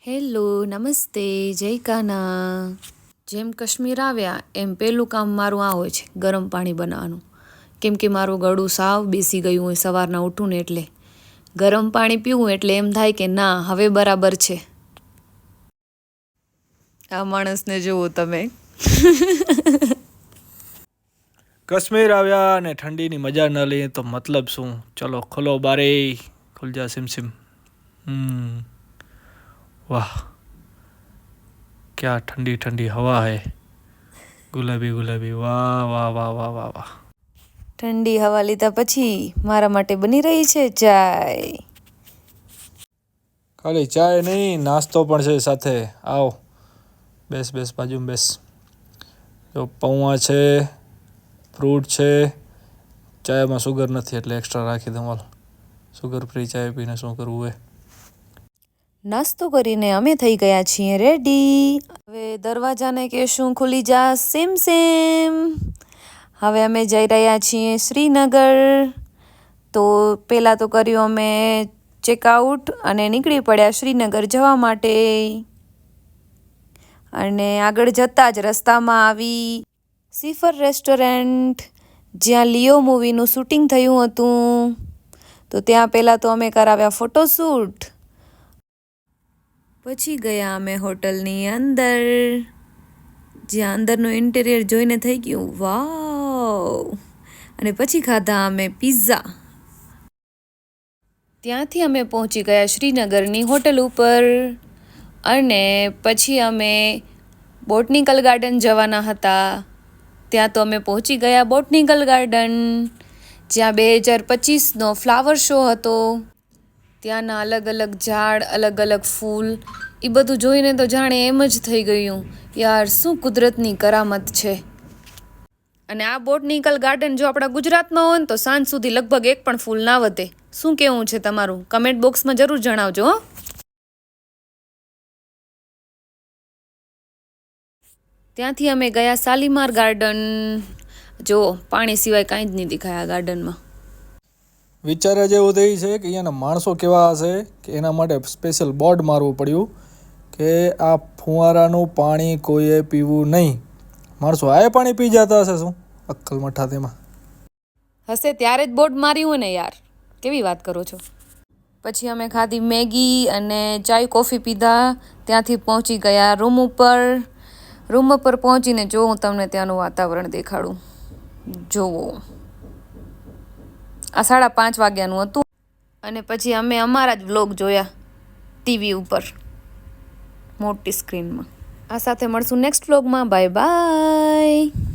Hello, નમસ્તે, જય કાના. જેમ કાશ્મીર આવ્યા એમ પહેલું કામ મારું આ હોય છે, ગરમ પાણી બનાવવાનું. કેમ કે મારું ગળું સાવ બેસી ગયું હોય સવારના ઉઠું ને એટલે ગરમ પાણી પીવું એટલે એમ થાય કે ના હવે બરાબર છે. આ માણસને જુઓ તમે. કાશ્મીર આવ્યા અને ઠંડીની મજા ન લઈએ તો મતલબ શું? ચલો ખોલો બારે, ખુલ જા સિમ સિમ. वाह क्या ठंडी ठंडी हवा है, गुलाबी गुलाबी, वाह वाह वाह वाह वाह वाह. ઠંડી હવા લીધા પછી મારા માટે બની રહી છે ચાય. ખાલી ચાય નહીં, નાસ્તો પણ છે સાથે. આવો બેસ બેસ, બાજુમાં બેસ. જો પૌવા છે, ફ્રૂટ છે. ચાયમાં સુગર નથી એટલે એક્સ્ટ્રા રાખી દઉં. હાલ સુગર ફ્રી ચાય પીને શું કરવું હોય. નાસ્તો કરીને અમે થઈ ગયા છીએ રેડી. હવે દરવાજાને કહેશું ખુલી જા સેમ સેમ. હવે અમે જઈ રહ્યા છીએ શ્રીનગર. તો પહેલાં તો કર્યું અમે ચેકઆઉટ અને નીકળી પડ્યા શ્રીનગર જવા માટે. અને આગળ જતાં જ રસ્તામાં આવી સિફર રેસ્ટોરન્ટ, જ્યાં લિયો મૂવીનું શૂટિંગ થયું હતું. તો ત્યાં પહેલાં તો અમે કરાવ્યા ફોટોશૂટ. પછી ગયા અમે હોટલની અંદર, જ્યાં અંદરનું ઇન્ટિરિયર જોઈને થઈ ગયું વાવ. અને પછી ખાધા અમે પિઝા. ત્યાંથી અમે પહોંચી ગયા શ્રીનગરની હોટલ ઉપર. અને પછી અમે બોટનિકલ ગાર્ડન જવાના હતા. ત્યાં તો અમે પહોંચી ગયા બોટનિકલ ગાર્ડન, જ્યાં 2025નો ફ્લાવર શો હતો. ત્યાંના અલગ અલગ ઝાડ, અલગ અલગ ફૂલ, એ બધું જોઈને તો જાણે એમ જ થઈ ગયું યાર શું કુદરતની કરામત છે. અને આ બોટનિકલ ગાર્ડન જો આપણા ગુજરાતમાં હોય ને તો સાંજ સુધી લગભગ એક પણ ફૂલ ના વધે. શું કહેવું છે તમારું? કમેન્ટ બોક્સમાં જરૂર જણાવજો હો. ત્યાંથી અમે ગયા શાલીમાર ગાર્ડન. જો પાણી સિવાય કાંઈ જ નહીં દેખાય આ ગાર્ડનમાં. વિચારે જેવું થઈ છે કે અહીંયાના માણસો કેવા હશે કે એના માટે સ્પેશિયલ બોર્ડ મારવું પડ્યું કે આ ફુવારાનું પાણી કોઈએ પીવું નહીં. માણસો આ પાણી પી જતા હશે શું? અક્કલ મઠા તેમાં હશે ત્યારે જ બોર્ડ માર્યું હોય ને યાર, કેવી વાત કરો છો. પછી અમે ખાધી મેગી અને ચાય કોફી પીધા. ત્યાંથી પહોંચી ગયા રૂમ ઉપર. રૂમ ઉપર પહોંચીને જો હું તમને ત્યાંનું વાતાવરણ દેખાડું. જોવો, આ 5:30 વાગ્યાનું હતું. અને પછી અમે અમારા જ વ્લોગ જોયા ટીવી ઉપર મોટી સ્ક્રીનમાં. આ સાથે મળશું નેક્સ્ટ વ્લોગમાં. Bye bye.